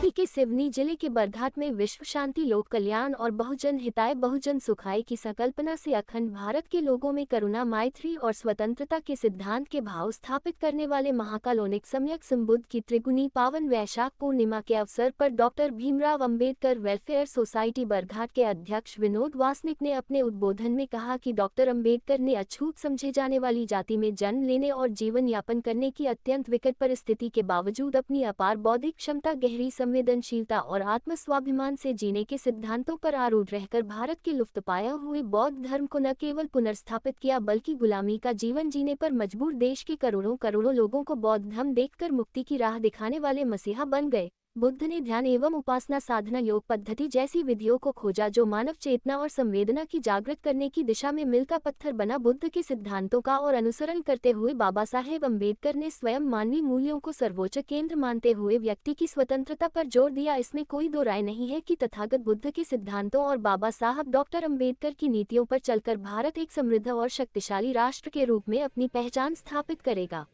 UP के सिवनी जिले के बरघाट में विश्व शांति, लोक कल्याण और बहुजन हिताय बहुजन सुखाय की संकल्पना से अखंड भारत के लोगों में करुणा, मैत्री और स्वतंत्रता के सिद्धांत के भाव स्थापित करने वाले महाकालोनिक सम्यक संबुद्ध की त्रिगुणी पावन वैशाख पूर्णिमा के अवसर पर doctor Bhimrao Ambedkar welfare society Barghat के अध्यक्ष विनोद वासनिक ने अपने उद्बोधन में कहा कि डॉक्टर अंबेडकर ने अछूत समझे जाने वाली जाति में जन्म लेने और जीवन यापन करने की अत्यंत विकट परिस्थिति के बावजूद अपनी अपार बौद्धिक क्षमता, गहरी संवेदनशीलता और आत्म स्वाभिमान से जीने के सिद्धांतों पर आरूढ़ रहकर भारत के लुप्तपाया हुए बौद्ध धर्म को न केवल पुनर्स्थापित किया बल्कि गुलामी का जीवन जीने पर मजबूर देश के करोड़ों करोड़ों लोगों को बौद्ध धर्म देखकर मुक्ति की राह दिखाने वाले मसीहा बन गए। बुद्ध ने ध्यान एवं उपासना, साधना, योग पद्धति जैसी विधियों को खोजा जो मानव चेतना और संवेदना की जागृत करने की दिशा में मील का पत्थर बना। बुद्ध के सिद्धांतों का और अनुसरण करते हुए बाबा साहेब अम्बेडकर ने स्वयं मानवीय मूल्यों को सर्वोच्च केंद्र मानते हुए व्यक्ति की स्वतंत्रता पर जोर दिया। इसमें कोई दो राय नहीं है कि तथागत बुद्ध के सिद्धांतों और बाबा साहब डॉक्टर अम्बेडकर की नीतियों पर चलकर भारत एक समृद्ध और शक्तिशाली राष्ट्र के रूप में अपनी पहचान स्थापित करेगा।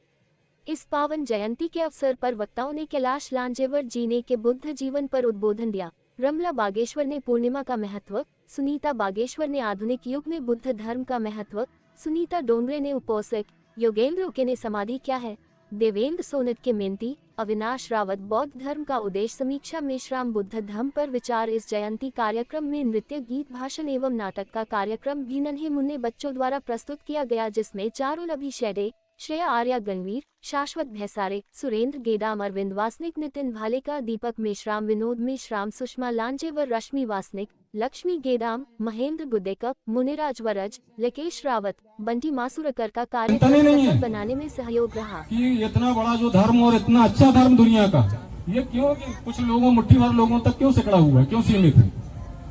इस पावन जयंती के अवसर पर वक्ताओं ने कैलाश लांजेवर जी ने के बुद्ध जीवन पर उद्बोधन दिया। रमला बागेश्वर ने पूर्णिमा का महत्व, सुनीता बागेश्वर ने आधुनिक युग में बुद्ध धर्म का महत्व, सुनीता डोंगरे ने उपोषक, योगेंद्र उके ने समाधि क्या है, देवेंद्र सोनट के मेंती, अविनाश रावत बौद्ध धर्म का उद्देश्य समीक्षा, मेश्राम बुद्ध धर्म पर विचार। इस जयंती कार्यक्रम में नृत्य, गीत, भाषण एवं नाटक का कार्यक्रम भी नन्हे मुन्ने बच्चों द्वारा प्रस्तुत किया गया, जिसमें चारुल अभिषेडे, श्रेया आर्या, गणवीर, शाश्वत भैसारे, सुरेंद्र गेदाम, अरविंद वासनिक, नितिन भालेका, दीपक मेश्राम, विनोद मेश्राम, सुषमा लांजेवर, रश्मि वासनिक, लक्ष्मी गेदाम, महेंद्र गुदेकप, मुनिराज वरज, लकेश रावत, बंटी मासूरकर का कार्यक्रम सफल बनाने में सहयोग रहा। कि इतना बड़ा जो धर्म और इतना अच्छा धर्म दुनिया का, ये क्यों कि कुछ लोगों, मुट्ठी भर लोगों तक क्यों सिकड़ा हुआ है, क्यों सीमित है?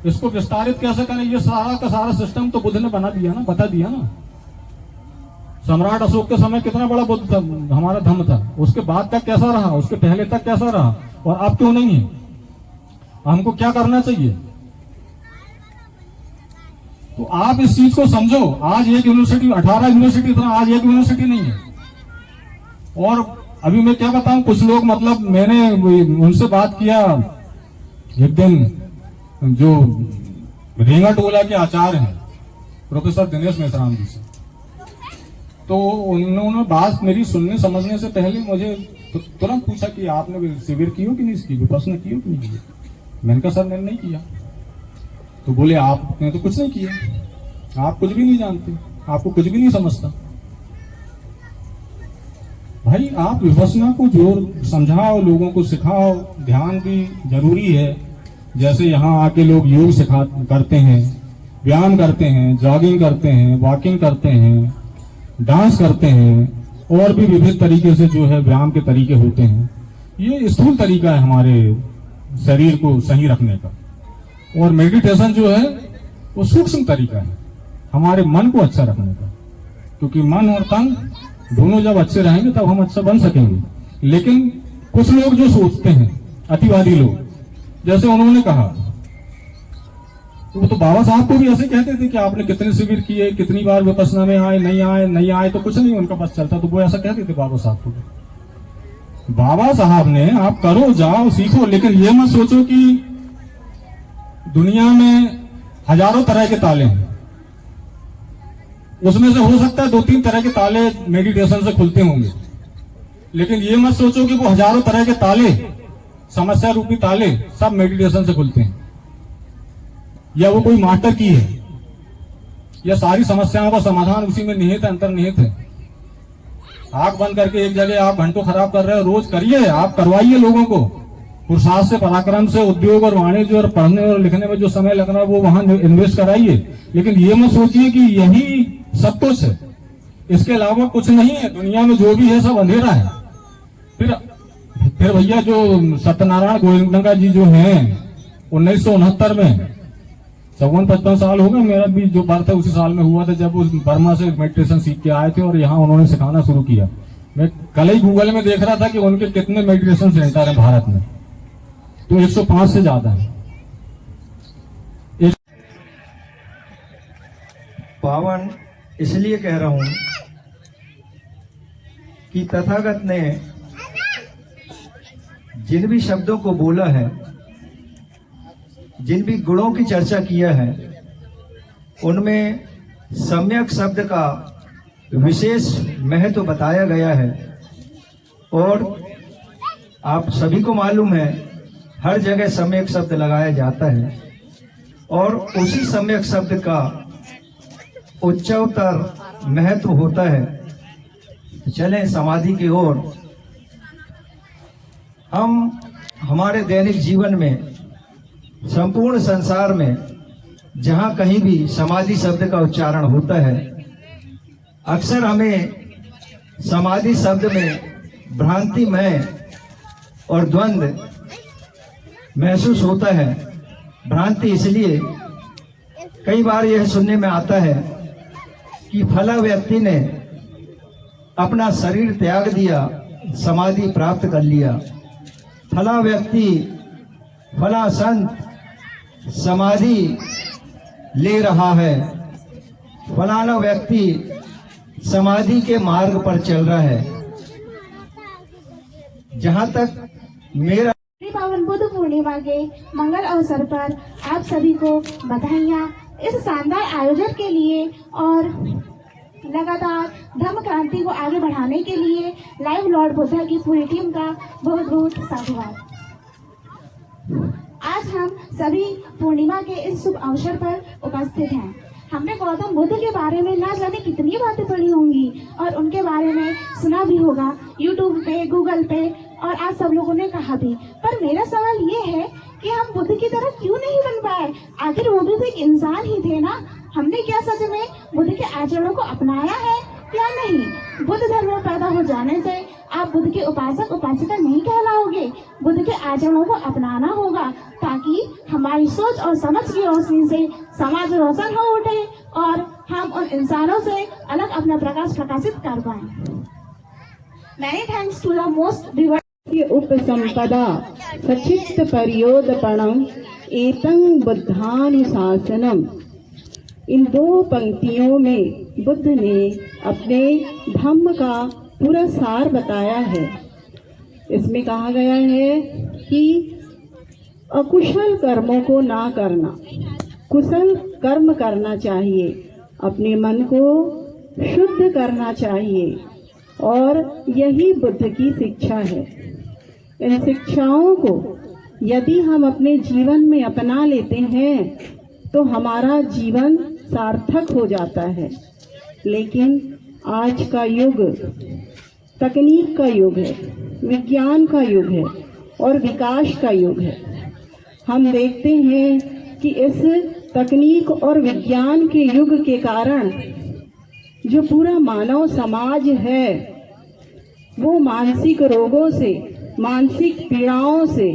इसको विस्तारित कैसे करें? ये सारा का सारा सिस्टम तो बुद्ध ने बना दिया ना, बता दिया ना। सम्राट अशोक के समय कितना बड़ा बुद्ध हमारा धर्म था, उसके बाद तक कैसा रहा, उसके पहले तक कैसा रहा, और अब क्यों नहीं है? हमको क्या करना चाहिए? तो आप इस चीज को समझो। आज एक यूनिवर्सिटी, 18 यूनिवर्सिटी था, आज एक यूनिवर्सिटी नहीं है। और अभी मैं क्या बताऊं, कुछ लोग, मतलब मैंने उनसे बात किया एक दिन, जो रेंगा टोला के आचार्य हैं प्रोफेसर दिनेश मेश्राम जी से, तो उन्होंने बात मेरी सुनने समझने से पहले मुझे तुरंत पूछा कि आपने शिविर की हो कि नहीं की, विपश्यना की हो कि नहीं की? मैंने कहा सर मैंने नहीं किया। तो बोले आपने तो कुछ नहीं किया, आप कुछ भी नहीं जानते, आपको कुछ भी नहीं समझता। भाई आप विपश्यना को जोर समझाओ, लोगों को सिखाओ, ध्यान भी जरूरी है। जैसे यहाँ आके लोग योग सिखा करते हैं, व्यायाम करते हैं, जॉगिंग करते हैं, वॉकिंग करते हैं, डांस करते हैं, और भी विभिन्न तरीके से जो है व्यायाम के तरीके होते हैं। ये स्थूल तरीका है हमारे शरीर को सही रखने का। और मेडिटेशन जो है वो सूक्ष्म तरीका है हमारे मन को अच्छा रखने का, क्योंकि मन और तन दोनों जब अच्छे रहेंगे तब हम अच्छा बन सकेंगे। लेकिन कुछ लोग जो सोचते हैं, अतिवादी लोग, जैसे उन्होंने कहा, तो बाबा साहब को भी ऐसे कहते थे कि आपने कितने शिविर किए, कितनी बार विपश्यना में आए, नहीं आए तो कुछ नहीं उनका बस चलता। तो वो ऐसा कहते थे बाबा साहब को। बाबा साहब ने आप करो, जाओ, सीखो, लेकिन ये मत सोचो कि दुनिया में हजारों तरह के ताले हैं, उसमें से हो सकता है 2-3 तरह के ताले मेडिटेशन से खुलते होंगे। लेकिन ये मत सोचो कि वो हजारों तरह के ताले, समस्या रूपी ताले, सब मेडिटेशन से खुलते हैं, या वो कोई मास्टर की है, या सारी समस्याओं का समाधान उसी में निहित है, अंतर्निहित है। आंख बंद करके एक जगह आप घंटों खराब कर रहे हो, रोज करिए, आप करवाइए लोगों को, पुरुषार्थ से, पराक्रम से, उद्योग और वाणिज्य और पढ़ने और लिखने में जो समय लग रहा है वो वहां इन्वेस्ट कराइए। लेकिन ये मत सोचिए कि यही सब कुछ है, इसके अलावा कुछ नहीं है। दुनिया में जो भी है सब अंधेरा है। फिर भैया जो सत्यनारायण गोविंदका जी जो हैं 1969 में, 54-55 साल हो गए, मेरा भी जो बर्थ है उसी साल में हुआ था जब वो बर्मा से मेडिटेशन सीख के आए थे और यहाँ उन्होंने सिखाना शुरू किया। मैं कल ही गूगल में देख रहा था कि उनके कितने मेडिटेशन सेंटर हैं भारत में, तो 105 से ज्यादा है। पावन इसलिए कह रहा हूं कि तथागत ने जिन भी शब्दों को बोला है, जिन भी गुणों की चर्चा किया है, उनमें सम्यक शब्द का विशेष महत्व बताया गया है। और आप सभी को मालूम है, हर जगह सम्यक शब्द लगाया जाता है और उसी सम्यक शब्द का उच्चतर महत्व होता है। तो चलें समाधि की ओर। हम हमारे दैनिक जीवन में, संपूर्ण संसार में जहाँ कहीं भी समाधि शब्द का उच्चारण होता है, अक्सर हमें समाधि शब्द में भ्रांतिमय और द्वंद्व महसूस होता है। भ्रांति इसलिए, कई बार यह सुनने में आता है कि फला व्यक्ति ने अपना शरीर त्याग दिया, समाधि प्राप्त कर लिया। फला व्यक्ति, फला संत समाधि ले रहा है। फलाना व्यक्ति समाधि के मार्ग पर चल रहा है। जहाँ तक मेरा पावन बुद्ध पूर्णिमा के मंगल अवसर पर आप सभी को बधाइयाँ इस शानदार आयोजन के लिए और लगातार धर्म क्रांति को आगे बढ़ाने के लिए लाइव लॉर्ड बुद्धा की पूरी टीम का बहुत बहुत साधुवाद। आज हम सभी पूर्णिमा के इस शुभ अवसर पर उपस्थित हैं। हमने गौतम बुद्ध के बारे में ना जाने कितनी बातें पढ़ी होंगी और उनके बारे में सुना भी होगा यूट्यूब पे, गूगल पे, और आज सब लोगों ने कहा भी। पर मेरा सवाल ये है कि हम बुद्ध की तरह क्यों नहीं बन पाए? आखिर वो भी तो एक इंसान ही थे ना। हमने क्या सच में बुद्ध के आचरणों को अपनाया है या नहीं? बुद्ध धर्म में पैदा हो जाने से आप बुद्ध के उपासक उपासिका नहीं कहलाओगे। बुद्ध के आचरणों को अपनाना होगा ताकि हमारी सोच और समझ की रोशनी से समाज रोशन हो उठे और हम उन इंसानों से अलग अपना प्रकाश प्रकाशित कर पाए। Many thanks to the most revered उपसंपदा सचित्त परियोदपणम एतं बुद्धानुशासनम। इन दो पंक्तियों में बुद्ध ने अपने धम्म का पूरा सार बताया है। इसमें कहा गया है कि अकुशल कर्मों को ना करना, कुशल कर्म करना चाहिए, अपने मन को शुद्ध करना चाहिए और यही बुद्ध की शिक्षा है। इन शिक्षाओं को यदि हम अपने जीवन में अपना लेते हैं तो हमारा जीवन सार्थक हो जाता है। लेकिन आज का युग तकनीक का युग है, विज्ञान का युग है और विकास का युग है। हम देखते हैं कि इस तकनीक और विज्ञान के युग के कारण जो पूरा मानव समाज है वो मानसिक रोगों से, मानसिक पीड़ाओं से,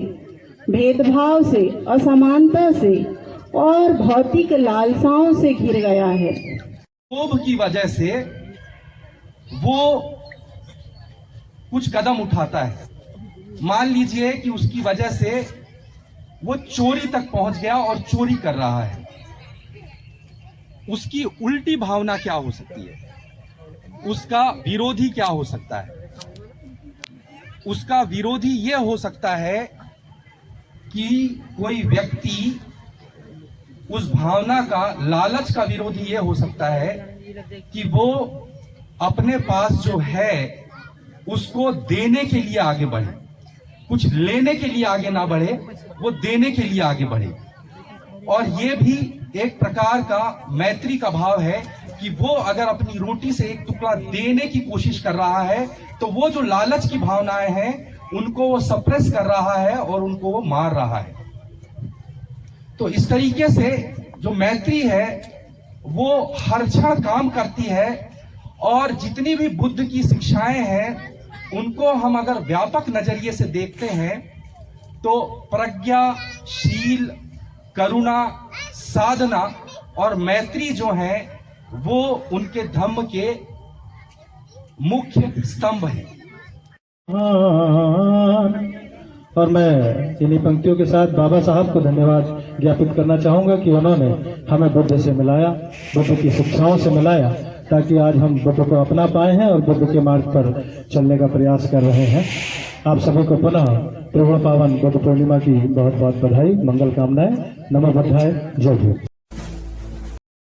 भेदभाव से, असमानता से और भौतिक लालसाओं से घिर गया है। लोभ की वजह से वो कुछ कदम उठाता है। मान लीजिए कि उसकी वजह से वो चोरी तक पहुंच गया और चोरी कर रहा है। उसकी उल्टी भावना क्या हो सकती है? उसका विरोधी क्या हो सकता है? उसका विरोधी यह हो सकता है कि कोई व्यक्ति उस भावना का, लालच का विरोधी यह हो सकता है कि वो अपने पास जो है उसको देने के लिए आगे बढ़े, कुछ लेने के लिए आगे ना बढ़े, वो देने के लिए आगे बढ़े। और ये भी एक प्रकार का मैत्री का भाव है कि वो अगर अपनी रोटी से एक टुकड़ा देने की कोशिश कर रहा है तो वो जो लालच की भावनाएं हैं उनको वो सप्रेस कर रहा है और उनको वो मार रहा है। तो इस तरीके से जो मैत्री है वो हर क्षण काम करती है। और जितनी भी बुद्ध की शिक्षाएं हैं उनको हम अगर व्यापक नजरिए से देखते हैं तो प्रज्ञा, शील, करुणा, साधना और मैत्री जो है वो उनके धम्म के मुख्य स्तंभ हैं। और मैं इन्हीं पंक्तियों के साथ बाबा साहब को धन्यवाद ज्ञापित करना चाहूँगा कि उन्होंने हमें बुद्ध से मिलाया, बुद्ध की शिक्षाओं से मिलाया, ताकि आज हम बुद्ध को अपना पाए हैं और बुद्ध के मार्ग पर चलने का प्रयास कर रहे हैं। आप सभी को पुनः त्रिगुण पावन बुद्ध पूर्णिमा की बहुत बहुत बधाई, मंगल कामनाएं। नमो बुद्धाय, जय भीम।